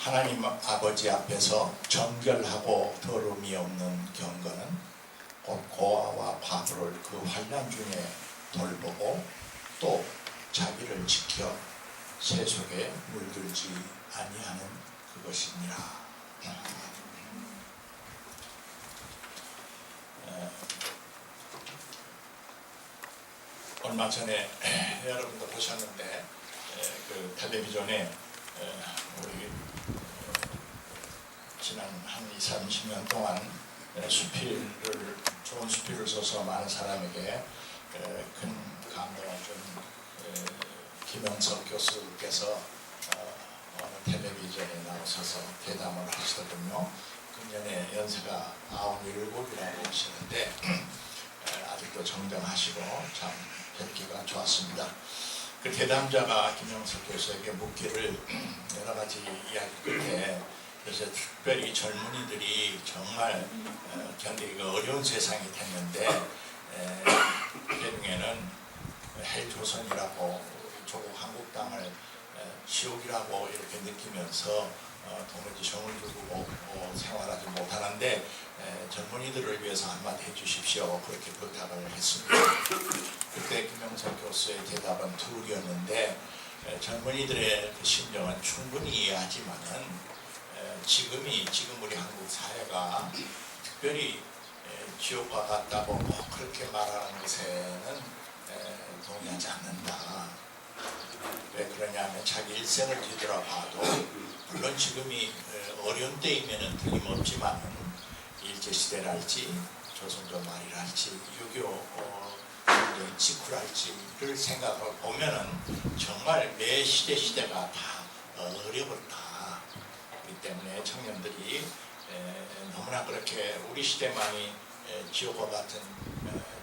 하나님 아버지 앞에서 정결하고 더러움이 없는 경건은 곧 고아와 과부를 그 환난 중에 돌보고 또 자기를 지켜 세속에 물들지 아니하는 그것이니라. 얼마 전에 여러분도 보셨는데 그 텔레비전에 우리 지난 한 20-30년 동안 좋은 수필을 써서 많은 사람에게 큰 감동을 준 김영석 교수께서 어느 텔레비전에 나오셔서 대담을 하시더군요. 금년에 연세가 97이라고 하시는데 아직도 정정하시고 참 뵙기가 좋았습니다. 그 대담자가 김영석 교수에게 묻기를 여러 가지 이야기 끝에 그래서 특별히 젊은이들이 정말 견디기가 어려운 세상이 됐는데 나중에는 헬조선이라고 조국 한국당을 지옥이라고 이렇게 느끼면서 도무지 정을 두고 생활하지 못하는데 젊은이들을 위해서 한마디 해주십시오. 그렇게 부탁을 했습니다. 그때 김영석 교수의 대답은 둘이었는데 젊은이들의 그 심정은 충분히 이해하지만은 지금 우리 한국 사회가 특별히 지옥과 같다고 꼭 그렇게 말하는 것에는 동의하지 않는다. 왜 그러냐면 자기 일생을 뒤돌아봐도 물론 지금이 어려운 때이면은 틀림없지만 일제시대랄지 조선조 말이랄지 6.25 직후랄지를 생각을 보면은 정말 매 시대가 다 어려웠다. 그렇기 때문에 청년들이 너무나 그렇게 우리 시대만이 지옥과 같은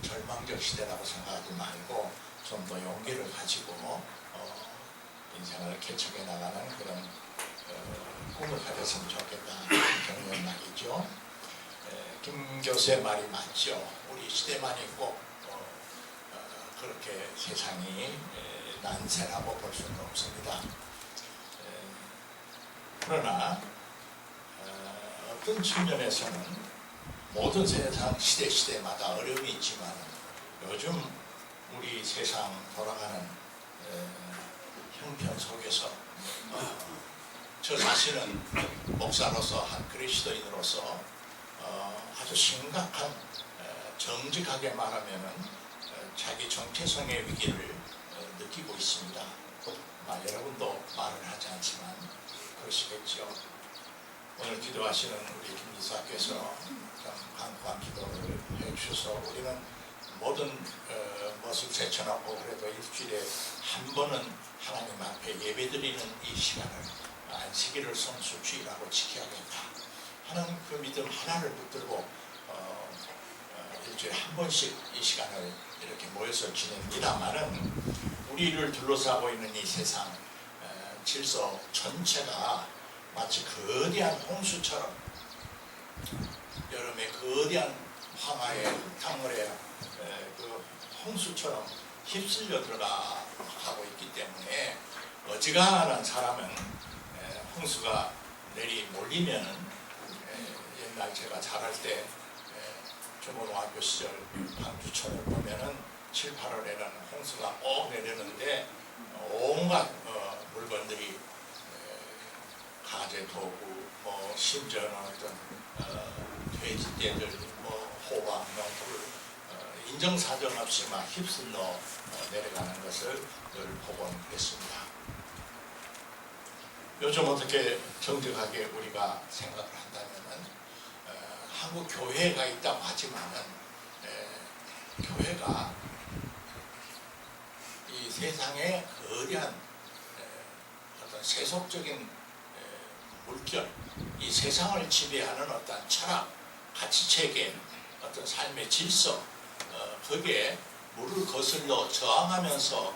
절망적 시대라고 생각하지 말고 좀 더 용기를 가지고 인생을 개척해 나가는 그런 꿈을 가졌으면 좋겠다 그런 연락이죠. 김 교수의 말이 맞죠. 우리 시대만이 꼭 그렇게 세상이 난세라고 볼 수는 없습니다. 그러나 어떤 측면에서는 모든 세상 시대마다 어려움이 있지만 요즘 우리 세상 돌아가는 형편 속에서 저 자신은 목사로서 한 그리스도인으로서 아주 심각한 정직하게 말하면은 자기 정체성의 위기를 느끼고 있습니다. 여러분도 말을 하지 않지만 그러시겠죠. 오늘 기도하시는 우리 김지사께서 좀 강구한 기도를 해주셔서 우리는 모든 것을 제쳐놓고 그래도 일주일에 한 번은 하나님 앞에 예배드리는 이 시간을 안식일을 성수주의라고 지켜야겠다 하는 그 믿음 하나를 붙들고 일주일에 한 번씩 이 시간을 이렇게 모여서 지냅니다마는 우리를 둘러싸고 있는 이 세상 질서 전체가 마치 거대한 홍수처럼 여름에 거대한 황하의 흙탕물에 그 홍수처럼 휩쓸려 들어가고 있기 때문에 어지간한 사람은 홍수가 몰리면 옛날 제가 자랄 때 중고등학교 시절 광주천을 보면은 7, 8월에는 홍수가 꼭 내리는데 온갖 물건들이 가재 도구, 심지어는 어떤 돼지떼들, 호박, 명불 인정사정 없이 막 휩쓸러 내려가는 것을 늘 보곤 했습니다. 요즘 어떻게 정직하게 우리가 생각을 한다면은 한국 교회가 있다고 하지만은 교회가 이 세상의 거대한 어떤 세속적인 물결, 이 세상을 지배하는 어떤 철학, 가치체계, 어떤 삶의 질서, 거기에 물을 거슬러 저항하면서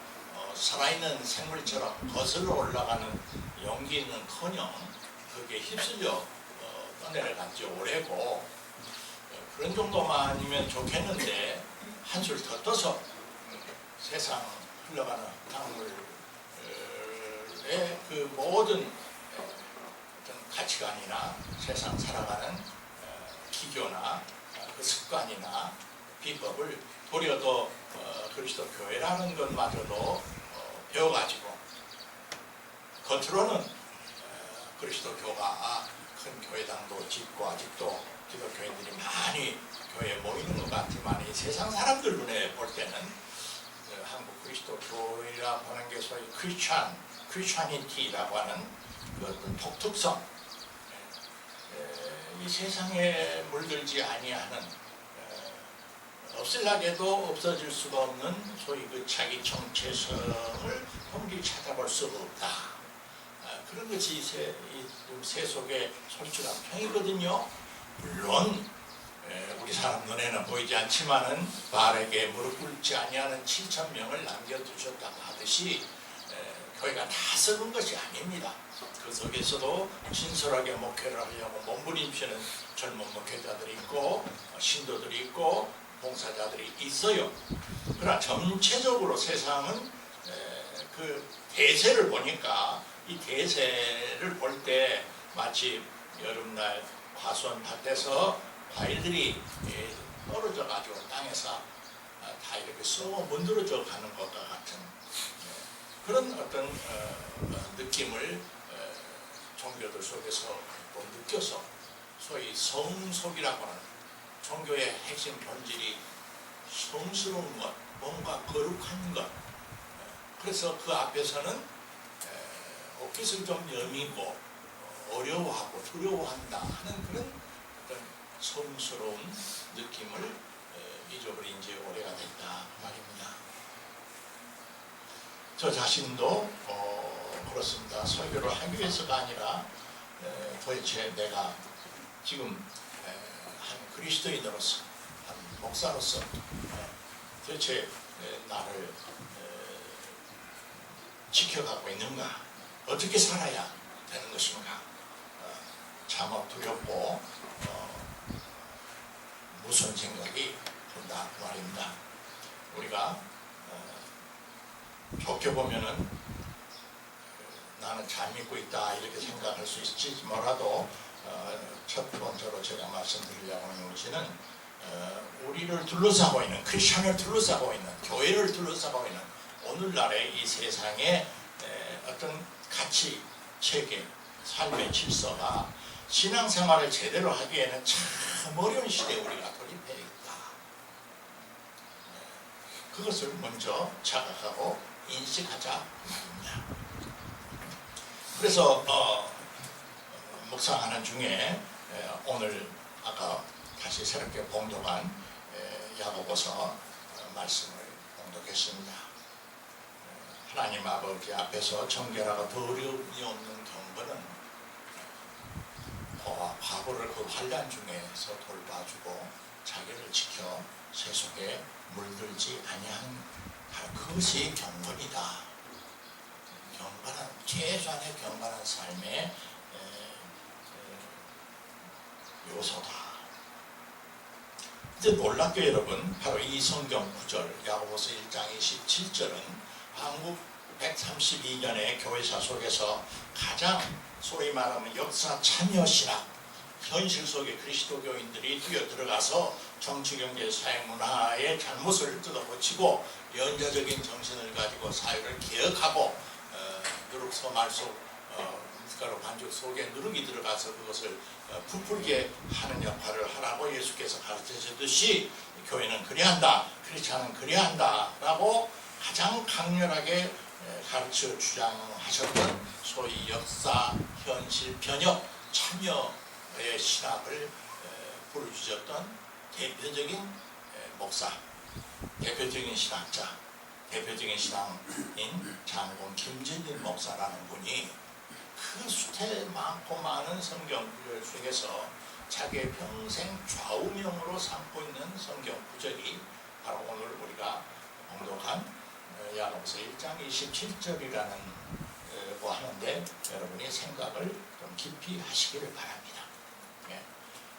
살아있는 생물처럼 거슬러 올라가는 용기는커녕 거기에 휩쓸려 떠내려간 지 오래고 그런 정도만이면 좋겠는데 한술 더 떠서 세상 흘러가는 흙탕물의 그 모든 어떤 생활이나 세상 살아가는 기교나 그 습관이나 비법을 도리어 더 그리스도 교회라는 것마저도 배워가지고 겉으로는 그리스도 교가 큰 교회당도 짓고 아직도 기독교인들이 많이 교회에 모이는 것 같지만 이 세상 사람들 눈에 볼 때는 한국 그리스도 교회라고 하는 게 소위 크리스찬니티라고 하는 그 어떤 독특성, 이 세상에 물들지 아니하는 없을라게도 없어질 수가 없는 소위 그 자기 정체성을 도무지 찾아볼 수가 없다. 그런 것이 세속의 솔직한 평이거든요. 물론 우리 사람 눈에는 보이지 않지만은 바알에게 무릎 꿇지 아니하는 7,000명을 남겨두셨다고 하듯이 교회가 다 썩은 것이 아닙니다. 그 속에서도 진솔하게 목회를 하려고 몸부림치는 젊은 목회자들이 있고 신도들이 있고 봉사자들이 있어요. 그러나 전체적으로 세상은 그 대세를 보니까 이 대세를 볼 때 마치 여름날 과수원 밭에서 과일들이 떨어져 가지고 땅에서 다 이렇게 썩어 문드러져 가는 것과 같은 그런 어떤 느낌을 종교들 속에서 또 느껴서 소위 성속이라고 하는 종교의 핵심 본질이 성스러운 것, 뭔가 거룩한 것. 그래서 그 앞에서는 옷깃을 좀 여미고 어려워하고 두려워한다 하는 그런 어떤 성스러운 느낌을 잊어버린 지 오래가 됐다 말입니다. 저 자신도 그렇습니다. 설교를 하기 위해서가 아니라 도대체 내가 지금 한 그리스도인으로서 한 목사로서 도대체 나를 지켜가고 있는가, 어떻게 살아야 되는 것인가, 참아 두렵고 무슨 생각이 든다 말입니다. 우리가 좋게 보면은 나는 잘 믿고 있다 이렇게 생각할 수 있을지 뭐라도 첫 번째로 제가 말씀드리려고 하는 것은 우리를 둘러싸고 있는 크리스천을 둘러싸고 있는 교회를 둘러싸고 있는 오늘날의 이 세상의 어떤 가치, 체계, 삶의 질서가 신앙생활을 제대로 하기에는 참 어려운 시대에 우리가 돌입해 있다. 그것을 먼저 자각하고 인식하자 말입니다. 그래서 묵상하는 중에 오늘 아까 다시 새롭게 봉독한 야고보서 말씀을 봉독했습니다. 하나님 아버지 앞에서 정결하고 더 어려움이 없는 경건은 과거를 그 환난 중에서 돌봐주고 자기를 지켜 세속에 물들지 아니한 그것이 경건이다. 경건한, 최소한의 경건한 삶의 요소다. 이제 놀랍게 여러분, 바로 이 성경 구절 야고보서 1장 27절은 한국 132년의 교회사 속에서 가장 소위 말하면 역사 참여 신학, 현실 속에 그리스도교인들이 뛰어들어가서 정치, 경제, 사회, 문화의 잘못을 뜯어고치고 연자적인 정신을 가지고 사회를 개혁하고 누룩 서말 속 밀가루 반죽 속에 누룩이 들어가서 그것을 부풀게 하는 역할을 하라고 예수께서 가르치셨듯이 교회는 그래야 한다, 크리스찬은 그래야 한다 라고 가장 강렬하게 가르쳐 주장하셨던 소위 역사, 현실, 변혁, 참여의 신학을 부르주셨던 대표적인 목사, 대표적인 신학자, 대표적인 신앙인 장군 김진일 목사라는 분이 그 수태 많고 많은 성경 구절 속에서 자기의 평생 좌우명으로 삼고 있는 성경 구절이 바로 오늘 우리가 봉독한 야고보서 1장 27절이라는 거 하는데 여러분이 생각을 좀 깊이 하시기를 바랍니다.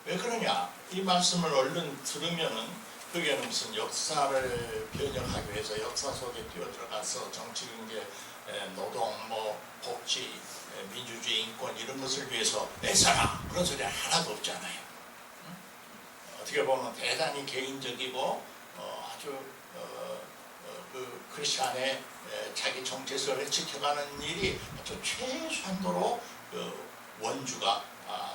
왜 그러냐? 이 말씀을 얼른 들으면은 그게 무슨 역사를 변혁하기 위해서 역사 속에 뛰어들어가서 정치, 경제, 노동, 복지, 민주주의, 인권 이런 것을 위해서 애써라 그런 소리 하나도 없잖아요. 어떻게 보면 대단히 개인적이고 아주 그 크리스찬의 자기 정체성을 지켜가는 일이 아주 최소한도로 그 원주가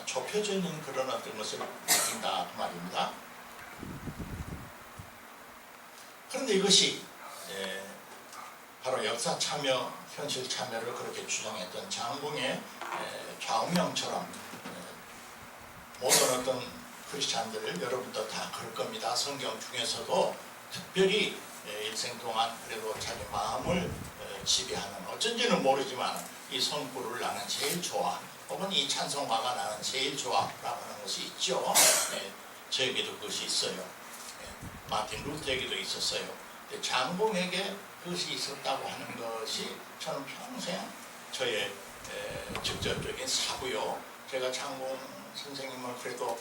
좁혀져 있는 그런 어떤 것을 느낀다 그 말입니다. 그런데 이것이 바로 역사 참여, 현실 참여를 그렇게 주장했던 장공의 좌우명처럼 모든 어떤 크리스찬들 여러분도 다 그럴 겁니다. 성경 중에서도 특별히 일생 동안 그래도 자기 마음을 지배하는, 어쩐지는 모르지만 이 성구를 나는 제일 좋아, 혹은 이 찬송가가 나는 제일 좋아라고 하는 것이 있죠. 저에게도 그것이 있어요. 마틴 루터에게도 있었어요. 장공에게 그것이 있었다고 하는 것이 저는 평생 저의 직접적인 사고요. 제가 장공 선생님을 그래도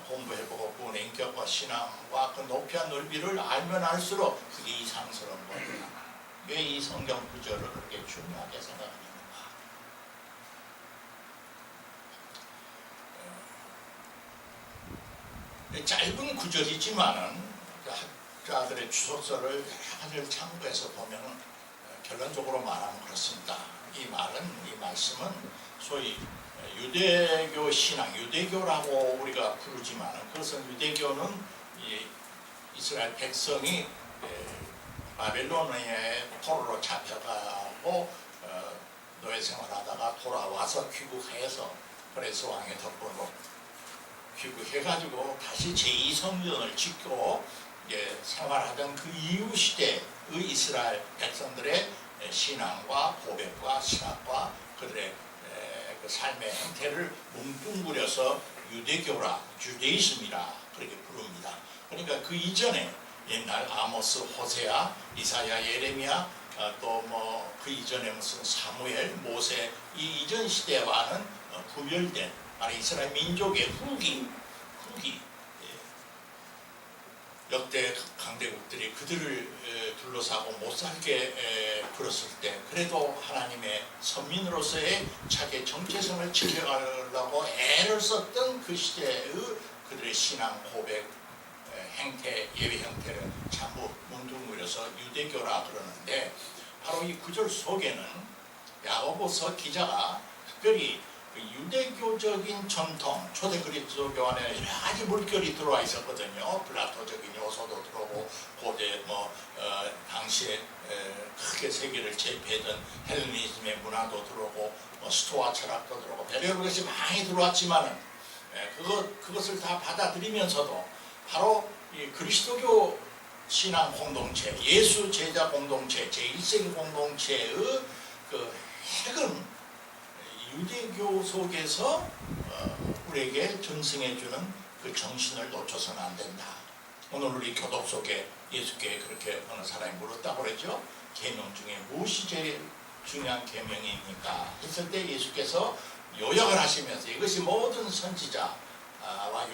공부해보고 그분의 인격과 신앙과 그 높이와 넓이를 알면 알수록 그게 이상스러운 거예요. 왜 이 성경 구절을 그렇게 중요하게 생각하는가? 짧은 구절이지만은 학자들의 주석서를 여러 가지를 참고해서 보면 결론적으로 말하면 그렇습니다. 이 말씀은 소위 유대교 신앙, 유대교라고 우리가 부르지만 그것은 유대교는 이스라엘 백성이 바벨론의 포로로 잡혀가고 노예 생활하다가 돌아와서 귀국해서 그레스 왕의 덕분으로 귀국해가지고 다시 제2성전을 짓고 생활하던 그 이후 시대의 이스라엘 백성들의 신앙과 고백과 신학과 그들의 그 삶의 행태를 뭉뚱그려서 유대교라, 주데이즘이라 그렇게 부릅니다. 그러니까 그 이전에 옛날 아모스, 호세아, 이사야, 예레미야, 또 뭐 그 이전에 무슨 사무엘, 모세, 이 이전 시대와는 구별된 이스라엘 민족의 후기 역대 강대국들이 그들을 둘러싸고 못살게 굴었을 때 그래도 하나님의 선민으로서의 자기의 정체성을 지켜가려고 애를 썼던 그 시대의 그들의 신앙, 고백, 행태, 예배 형태를 전부 뭉뚱그려서 유대교라 그러는데, 바로 이 구절 속에는 야고보서 기자가 특별히 그 유대교적인 전통, 초대 그리스도교 안에 여러 가지 물결이 들어와 있었거든요. 플라토적인 요소도 들어오고, 고대 당시에 크게 세계를 제패했던 헬레니즘의 문화도 들어오고, 스토아 철학도 들어오고, 별의별 것이 많이 들어왔지만은 그것을 다 받아들이면서도 바로 이 그리스도교 신앙 공동체, 예수 제자 공동체, 제1세기 공동체의 그 핵은 유대교 속에서 우리에게 전승해주는 그 정신을 놓쳐서는 안 된다. 오늘 우리 교독 속에 예수께 그렇게 어느 사람이 물었다고 그랬죠. 계명 중에 무엇이 제일 중요한 계명입니까? 했을 때 예수께서 요약을 하시면서 이것이 모든 선지자와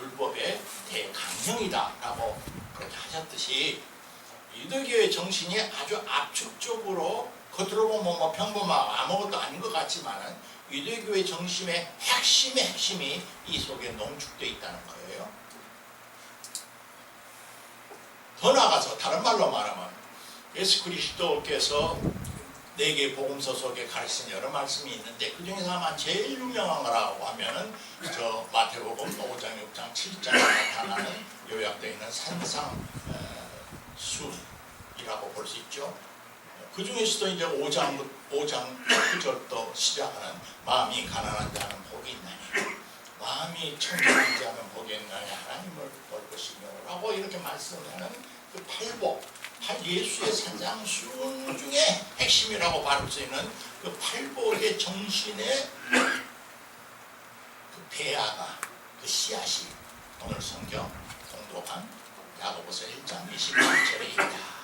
율법의 대강령이다 라고 그렇게 하셨듯이, 유대교의 정신이 아주 압축적으로 겉으로 보면 평범하고 아무것도 아닌 것 같지만은 유대교의 정신의 핵심이 이 속에 농축되어 있다는 거예요. 더 나아가서 다른 말로 말하면 예수 그리스도께서 4개의 복음서 속에 가르친 여러 말씀이 있는데, 그 중에서 아마 제일 유명한 거라고 하면은 저 마태복음 5장, 6장, 7장에 나타나는 요약되어 있는 산상순이라고 볼 수 있죠. 그 중에서도 이제 5장 9절도 시작하는 마음이 가난한 자는 복이 있나니, 마음이 청결한 자는 복이 있나니 하나님을 볼 것이며 라고 이렇게 말씀하는 그 예수의 산상순 중에 핵심이라고 말할 수 있는 그 팔복의 정신의 그 배아가, 그 씨앗이 오늘 성경 공독한 야고보서 1장 27절에 있다.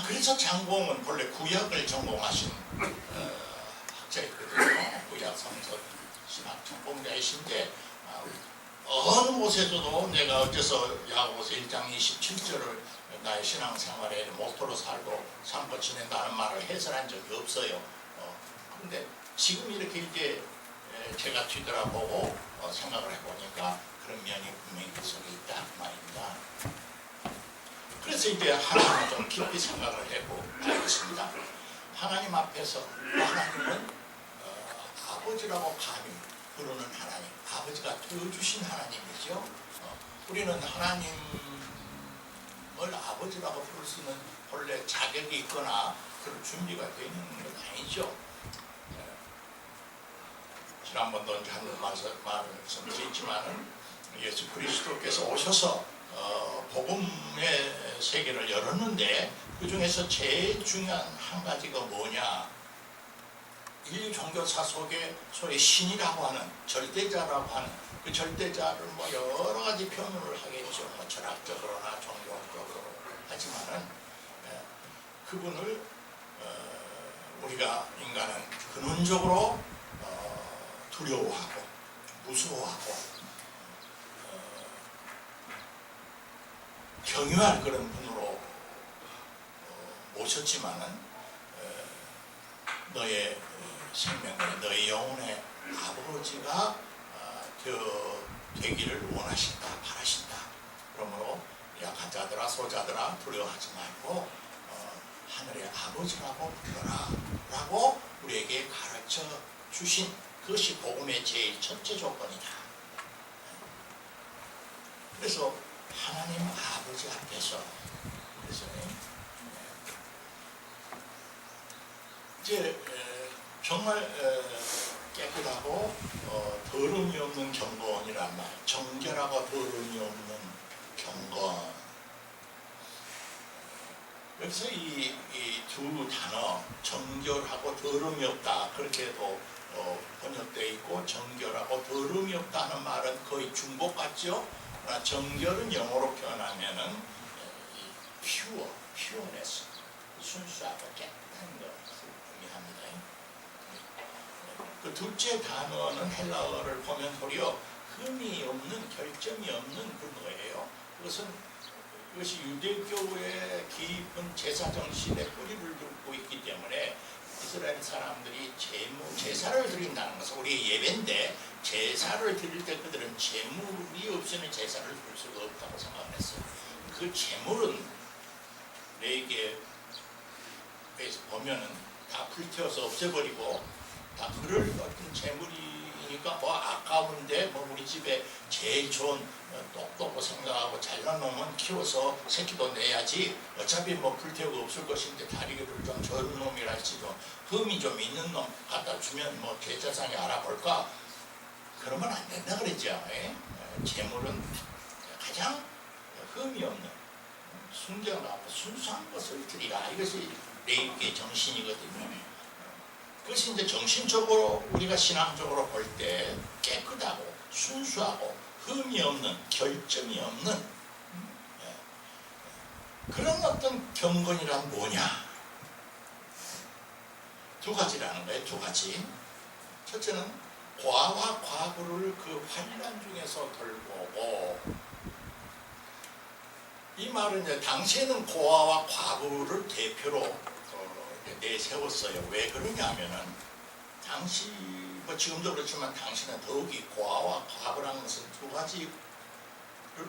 그래서 장공은 본래 구약을 전공하신 학자였거든요. 구약 성서 신학 전공자이신데, 어느 곳에서도 내가 어째서 야고보서 1장 27절을 나의 신앙생활에 모토로 살고 삶고 지낸다는 말을 해설한 적이 없어요. 그런데 지금 이렇게 이제 제가 뒤돌아보고 생각을 해보니까 그런 면이 분명히 그 속에 있다 그 말입니다. 그래서 이제 하나님을 좀 깊이 생각을 해보겠습니다. 하나님 앞에서 하나님은 아버지라고 감히 부르는 하나님, 아버지가 되어주신 하나님이죠. 우리는 하나님을 아버지라고 부를 수 있는 본래 자격이 있거나 그런 준비가 되어 있는 건 아니죠. 지난번도 한 말씀드렸지만은 예수 그리스도께서 오셔서 복음의 세계를 열었는데 그 중에서 제일 중요한 한 가지가 뭐냐? 인류 종교사 속에 소위 신이라고 하는 절대자라고 하는 그 절대자를 뭐 여러 가지 표현을 하겠죠. 뭐 철학적으로나 종교적으로 하지만은 그분을 우리가 인간은 근원적으로 두려워하고 무서워하고 경유할 그런 분으로 모셨지만은 너의 생명의 너의 영혼의 아버지가 되기를 원하신다 바라신다. 그러므로 약한 자들아 소자들아 두려워하지 말고 하늘의 아버지라고 불러라 라고 우리에게 가르쳐 주신 그것이 복음의 제일 첫째 조건이다. 그래서 하나님 아버지 앞에서 그래서 이제 정말 깨끗하고 더러움이 없는 경건이란 말, 정결하고 더러움이 없는 경건. 여기서 이 두 단어 정결하고 더러움이 없다 그렇게도 번역되어 있고 정결하고 더러움이 없다는 말은 거의 중복 같죠. 정결은 영어로 표현하면은 pureness, 순수하고 깨끗한 것을 의미합니다. 그 둘째 단어는 헬라어를 보면 도리어 흠이 없는 결점이 없는 그거예요. 이것이 유대교의 깊은 제사 정신의 뿌리를 두고 있기 때문에 이스라엘 사람들이 제사를 드린다는 것은 우리의 예배인데 제사를 드릴 때 그들은 제물이 없이는 제사를 드릴 수가 없다고 생각을 했어요. 그 제물은 레위기에서 보면은 다 불태워서 없애버리고 다 그럴 어떤 제물이니까 뭐 아까운데 뭐 우리 집에 제일 좋은 똑똑하고 생각하고 잘난 놈은 키워서 새끼도 내야지 어차피 뭐 불태우고 없을 것인데 다리를 좀 저런 놈이랄지도 흠이 좀 있는 놈 갖다 주면 뭐 제사상에 알아볼까? 그러면 안 된다 그랬죠. 제물은 가장 흠이 없는 순결하고 순수한 것을 드리라. 이것이 레위기의 정신이거든요. 그것이 이제 정신적으로 우리가 신앙적으로 볼 때 깨끗하고 순수하고 흠이 없는 결점이 없는 그런 어떤 경건이란 뭐냐? 두 가지라는 거예요. 두 가지. 첫째는 과와 과부를 그 환란 중에서 돌보고, 이 말은 이제 당시에는 고아와 과부를 대표로 내세웠어요. 왜 그러냐면은 당시 뭐 지금도 그렇지만 당시는 더욱이 고아와 과부라는 것은 두 가지를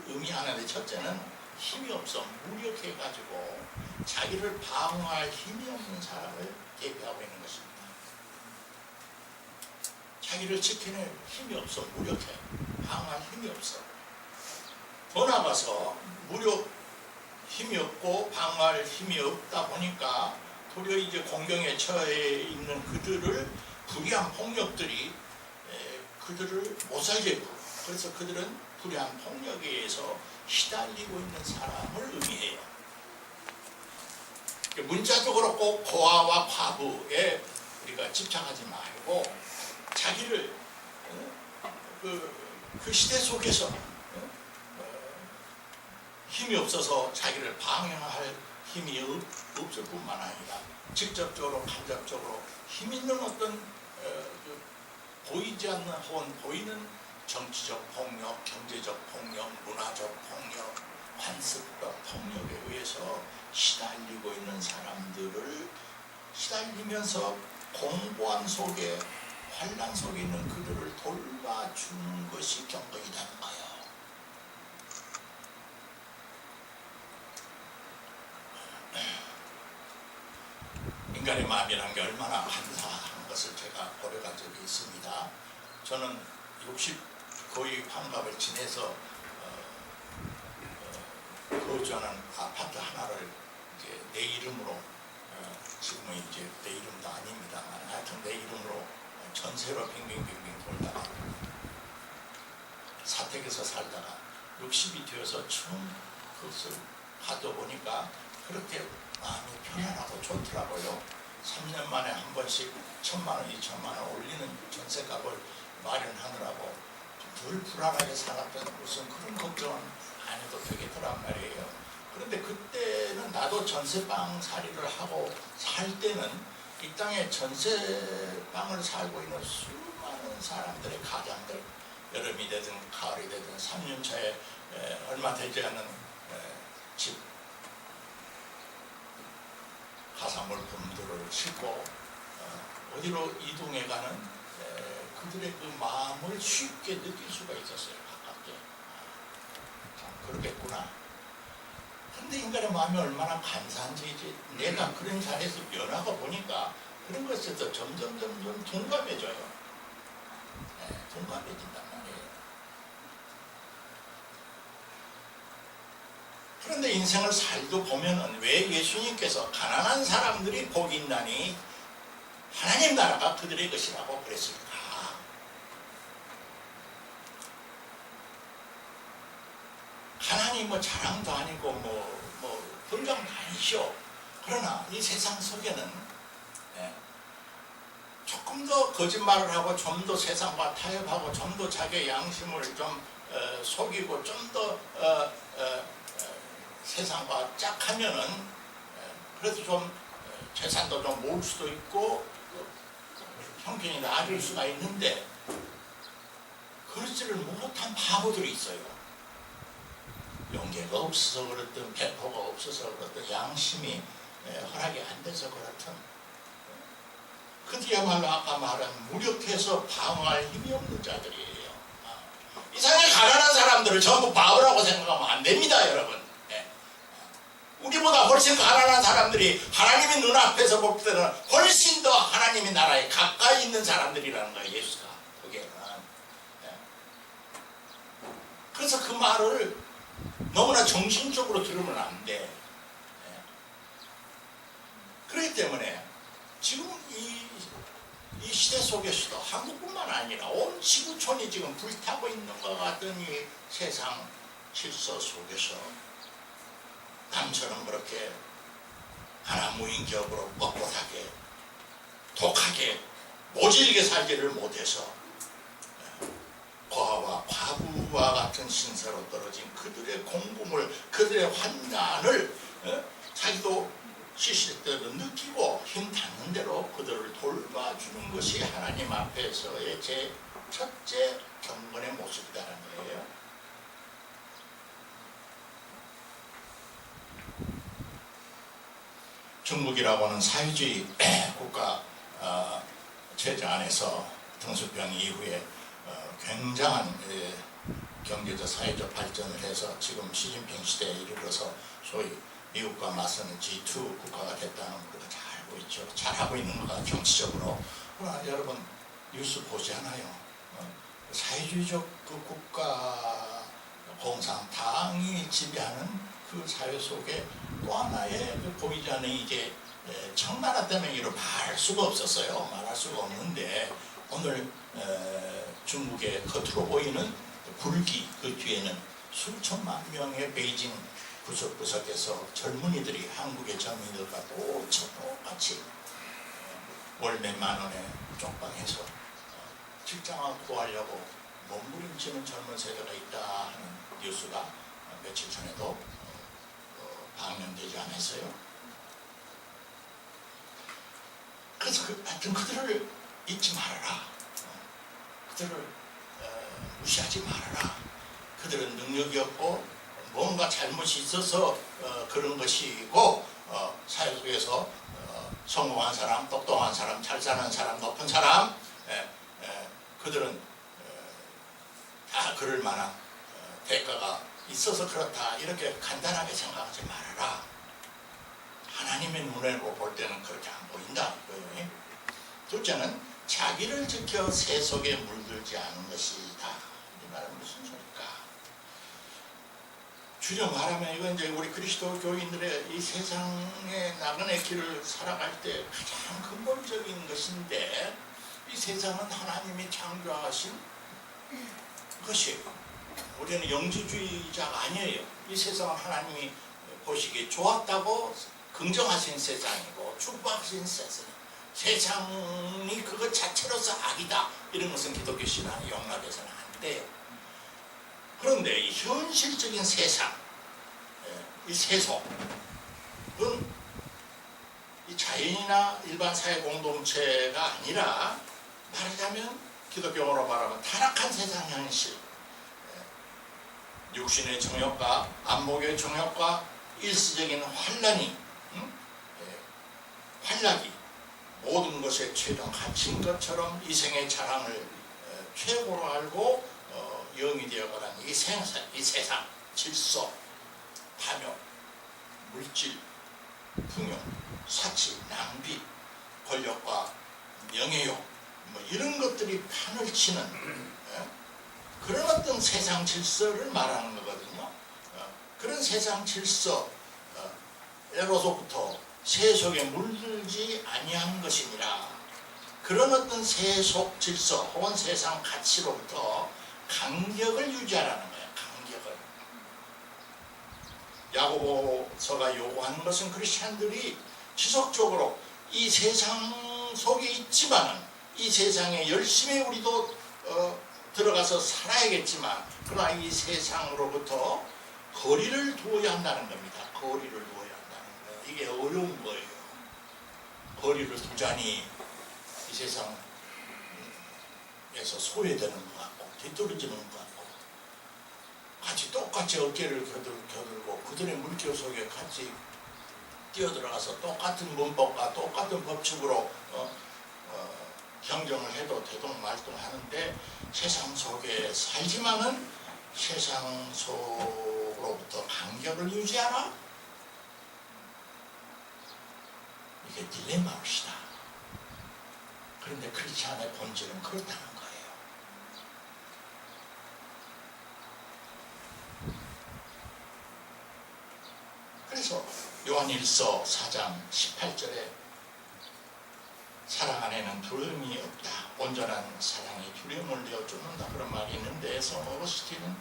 의미하는데, 첫째는 힘이 없어 무력해가지고 자기를 방어할 힘이 없는 사람을 대표하고 있는 것입니다. 자기를 지키는 힘이 없어 무력해 방어할 힘이 없어. 더 나아가서 힘이 없고 방어할 힘이 없다 보니까 도리어 이제 공경에 처해 있는 그들을 불의한 폭력들이 그들을 못 살게 해요. 그래서 그들은 불의한 폭력에 의해서 시달리고 있는 사람을 의미해요. 문자적으로 꼭 고아와 과부에 우리가 집착하지 말고 자기를 그 시대 속에서 힘이 없어서 자기를 방어할 힘이 없을 뿐만 아니라 직접적으로 간접적으로 힘 있는 어떤 보이지 않는 혹은 보이는 정치적 폭력, 경제적 폭력, 문화적 폭력, 관습과 폭력에 의해서 시달리고 있는 사람들을 시달리면서 공고함 속에 환란 속에 있는 그들을 돌봐주는 것이 경건이라는 거예요. 인간의 마음이라는 게 얼마나 간사한 것을 제가 고려한 적이 있습니다. 저는 60 거의 환갑을 지내서 거주하는 아파트 하나를 이제 내 이름으로 지금은 이제 내 이름도 아닙니다만 하여튼 내 이름으로 전세로 빙빙빙빙 돌다가 사택에서 살다가 60이 되어서 처음 그것을 가져보니까 그렇게 마음이 편안하고 좋더라고요. 3년 만에 한 번씩 1,000만 원, 2,000만 원 올리는 전세값을 마련하느라고 늘 불안하게 살았던 무슨 그런 걱정은 안 해도 되겠더란 말이에요. 그런데 그때는 나도 전세방 살이를 하고 살 때는 이 땅에 전세방을 살고 있는 수많은 사람들의 가장들, 여름이 되든 가을이 되든 3년차에 얼마 되지 않은 집 가사물품들을 싣고 어디로 이동해가는 그들의 그 마음을 쉽게 느낄 수가 있었어요. 가깝게. 참 그러겠구나. 근데 인간의 마음이 얼마나 간사한지 이제 내가 그런 자리에서 변하고 보니까 그런 것에서 점점 동감해져요. 동감해진단 말이에요. 그런데 인생을 살도 보면은 왜 예수님께서 가난한 사람들이 복이 있나니 하나님 나라가 그들의 것이라고 그랬을까? 가난이 뭐 자랑도 아니고 뭐 불량도 아니죠. 그러나 이 세상 속에는 조금 더 거짓말을 하고 좀 더 세상과 타협하고 좀 더 자기의 양심을 좀 속이고 좀 더 세상과 짝하면은 그래도 좀 재산도 좀 모을 수도 있고 형편이 나아질 수가 있는데 그러지를 못한 바보들이 있어요. 용기가 없어서 그렇든 배포가 없어서 그렇든 양심이 허락이 안 돼서 그렇든 그들이야말로 아까 말한 무력해서 방어할 힘이 없는 자들이에요. 이상하게 가난한 사람들을 전부 바보라고 생각하면 안 됩니다, 여러분. 우리보다 훨씬 가난한 사람들이 하나님의 눈앞에서 볼 때는 훨씬 더 하나님의 나라에 가까이 있는 사람들이라는 거예요, 예수가 보기에는. 그래서 그 말을 너무나 정신적으로 들으면 안 돼. 그렇기 때문에 지금 이 시대 속에서도 한국뿐만 아니라 온 지구촌이 지금 불타고 있는 것 같은 이 세상 질서 속에서 남처럼 그렇게 하나무인격으로 뻣뻣하게 독하게 모질게 살지를 못해서 고아와 과부와 같은 신세로 떨어진 그들의 공금을 그들의 환난을 자기도 시시때도 느끼고 힘 닿는 대로 그들을 돌봐주는 것이 하나님 앞에서의 제 첫째 경건의 모습이라는 거예요. 중국이라고는 사회주의 국가 체제 안에서 등수평 이후에 굉장한 경제적 사회적 발전을 해서 지금 시진핑 시대에 이르러서 소위 미국과 맞서는 G2 국가가 됐다는 걸 우리가 잘 알고 있죠. 잘하고 있는 거가 정치적으로. 그러나 여러분 뉴스 보잖아요. 사회주의적 그 국가 공산당이 지배하는 그 사회 속에 또 하나의 그 보이지 않는 이제 청나라 때문에 이를 말할 수가 없었어요. 말할 수가 없는데 오늘 중국의 겉으로 보이는 불기 그 뒤에는 수천만 명의 베이징 구석구석에서 젊은이들이 한국의 젊은이들과 똑같이 월 몇만 원에 쪽방해서 직장을 구하려고 몸부림치는 젊은 세대가 있다 하는 뉴스가 며칠 전에도 방영되지 않았어요. 그래서 하여튼 그들을 잊지 말아라. 그들을 무시하지 말아라. 그들은 능력이 없고 뭔가 잘못이 있어서 그런 것이고 사회 속에서 성공한 사람, 똑똑한 사람, 잘 사는 사람, 높은 사람 그들은 다 그럴 만한 대가가 있어서 그렇다 이렇게 간단하게 생각하지 말아라. 하나님의 눈으로 볼 때는 그렇게 안 보인다. 둘째는 자기를 지켜 세속에 물들지 않은 것이다. 이 말은 무슨 소리일까? 주저 말하면 이건 이제 우리 그리스도 교인들의 이 세상의 나그네 길을 살아갈 때 가장 근본적인 것인데 이 세상은 하나님이 창조하신 것이에요. 우리는 영지주의자가 아니에요. 이 세상은 하나님이 보시기에 좋았다고 긍정하신 세상이고 축복하신 세상이 그것 자체로서 악이다. 이런 것은 기독교 신앙이 용납해서는 안 돼요. 그런데 이 현실적인 세상, 이 세속은 이 자연이나 일반 사회 공동체가 아니라 말하자면 기독교로 말하면 타락한 세상 현실, 육신의 정욕과 안목의 정욕과 일시적인 환란이 환락이 모든 것의 최종 가치인 것처럼 이생의 자랑을 최고로 알고 영이 되어가는 이 세상 질서, 탐욕, 물질, 풍요, 사치, 낭비, 권력과 명예욕 뭐 이런 것들이 판을 치는 그런 어떤 세상 질서를 말하는 거거든요. 그런 세상 질서에로부터 세속에 물들지 아니한 것이니라. 그런 어떤 세속 질서 혹은 세상 가치로부터 간격을 유지하라는 거예요. 간격을. 야고보서가 요구하는 것은 크리스찬들이 지속적으로 이 세상 속에 있지만은 이 세상에 열심히 우리도 들어가서 살아야겠지만 그러나 이 세상으로부터 거리를 두어야 한다는 겁니다. 거리를 두어야 한다는 거예요. 이게 어려운 거예요. 거리를 두자니 이 세상에서 소외되는 것 같고 뒤떨어지는 것 같고 같이 똑같이 어깨를 겨들고 그들의 물결 속에 같이 뛰어들어가서 똑같은 문법과 똑같은 법칙으로 경쟁을 해도 대동말동하는데 세상 속에 살지만은 세상 속으로부터 간격을 유지하라. 이게 딜레마입시다. 그런데 크리스찬의 본질은 그렇다는 거예요. 그래서 요한일서 4장 18절에 사랑 안에는 두려움이 없다. 온전한 사랑이 두려움을 내어쫓는다. 그런 말이 있는데 성 어거스틴은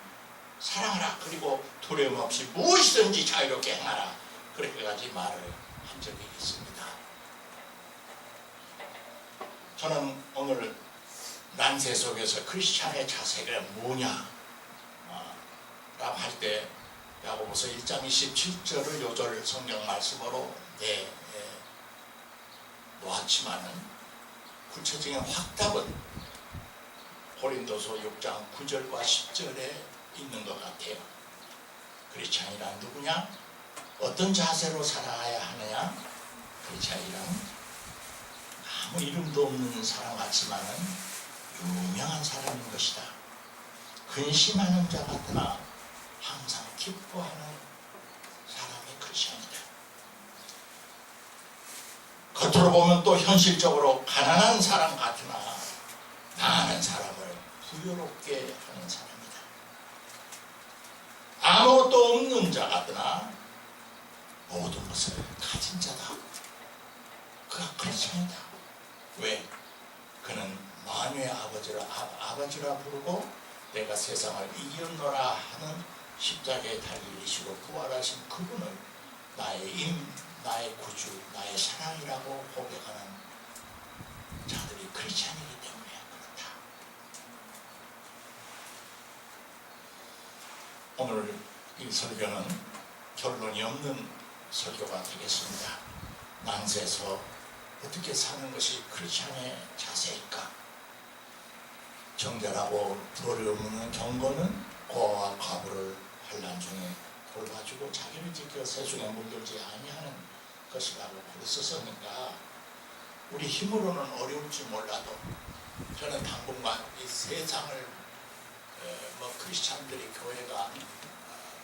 사랑하라. 그리고 두려움 없이 무엇이든지 자유롭게 행하라. 그렇게까지 말을 한 적이 있습니다. 저는 오늘 난세 속에서 크리스찬의 자세가 뭐냐 라고 할 때 야고보서 1장 27절을 요절 성경 말씀으로 놓았지만은 구체적인 확답은 고린도서 6장 9절과 10절에 있는 것 같아요. 크리스찬이란 누구냐? 어떤 자세로 살아야 하느냐? 크리스찬이란 아무 이름도 없는 사람 같지만은 유명한 사람인 것이다. 근심하는 자 같으나 항상 기뻐하는 사람이 크리스찬이다. 겉으로 보면 또 현실적으로 가난한 사람 같으나 많은 사람을 부유롭게 하는 사람이다. 아무것도 없는 자 같으나 모든 것을 가진 자다. 그가 크리스찬이다. 왜? 그는 만유의 아버지라 부르고 내가 세상을 이겼노라 하는 십자가에 달리시고 부활하신 그분을 나의 구주, 나의 사랑이라고 고백하는 자들이 크리스찬이기 때문에 그렇다. 오늘 이 설교는 결론이 없는 설교가 되겠습니다. 난세에서 어떻게 사는 것이 크리스찬의 자세일까? 정결하고 도리 없는 경건은 고아와 과부를 환난 중에 돌봐주고 자기를 지켜 세속에 물들지 아니하는 것이라고 그랬었으니까 우리 힘으로는 어려울지 몰라도 저는 당분간 이 세상을 크리스찬들이 교회가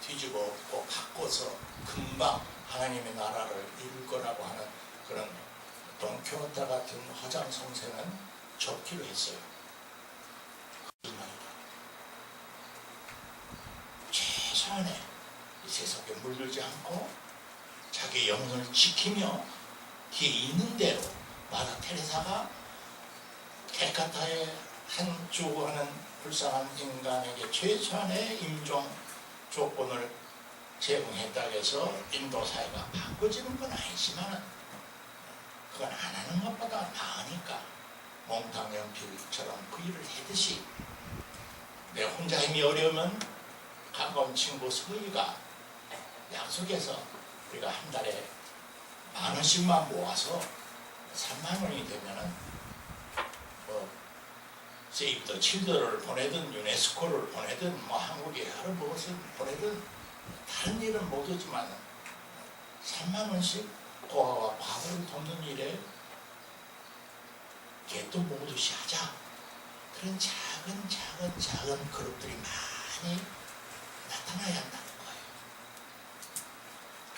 뒤집어 엎고 바꿔서 금방 하나님의 나라를 이룰 거라고 하는 그런 돈키호테 같은 허장성세는 접기로 했어요. 최소한의 이 세상에 물들지 않고 자기 영혼을 지키며 뒤에 있는 대로 마다 테레사가 캘카타의 한 주하는 불쌍한 인간에게 최소한의 임종 조건을 제공했다고 해서 인도 사회가 바꿔지는 건 아니지만 그건 안 하는 것보다 나으니까 몽땅 연필처럼 그 일을 하듯이 내 혼자 힘이 어려우면 가까운 친구 서희가 약속해서 우리가 한 달에 10,000원씩만 모아서 30,000원이 되면은 세이브 더 칠드를 보내든 유네스코를 보내든 한국에 여러 무엇을 보내든 다른 일은 못하지만 30,000원씩 고아와 과부를 돕는 일에 개또 모두시 하자. 그런 작은 그룹들이 많이 나타나야 한다는 거예요.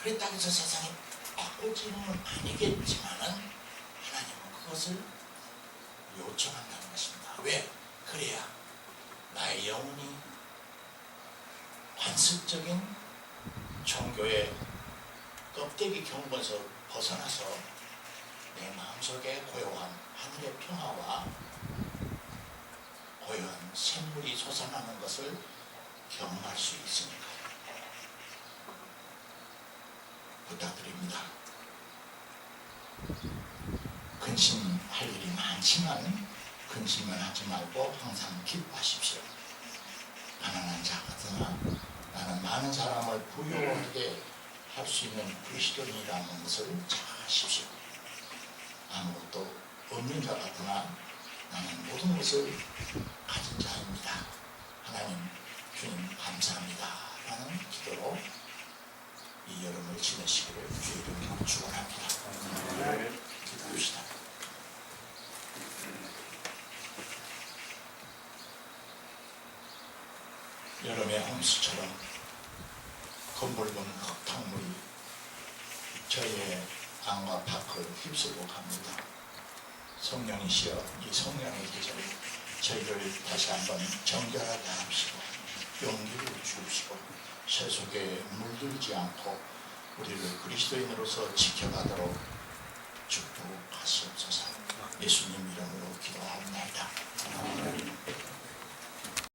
그랬다고 해서 세상이 바꿔지는 건 아니겠지만은 하나님은 그것을 요청한다는 것입니다. 왜? 그래야 나의 영혼이 관습적인 종교의 껍데기 경건에서 벗어나서 내 마음속에 고요한 하늘의 평화와 고요한 샘물이 솟아나는 것을 경험할 수 있으니까요. 부탁드립니다. 근심할 일이 많지만 근심만 하지 말고 항상 기뻐하십시오. 가난한 자가 나는 많은 사람을 부유하게 할 수 있는 그리스도인이라는 것을 잘 아십시오. 아무것도 없는 자 같으나 나는 모든 것을 가진 자입니다. 하나님 주님 감사합니다 라는 기도로 이 여름을 지내시기를 주의 이름으로 축원합니다. 기도합시다. 여름의 홍수처럼 검붉은 흙탕물이 저희의 안과 밖을 휩쓸고 갑니다. 성령이시여 이 성령의 계절에 저희를 다시 한번 정결하게 하시고 용기를 주시고 세속에 물들지 않고 우리를 그리스도인으로서 지켜가도록 축복하시옵소서. 예수님 이름으로 기도합니다.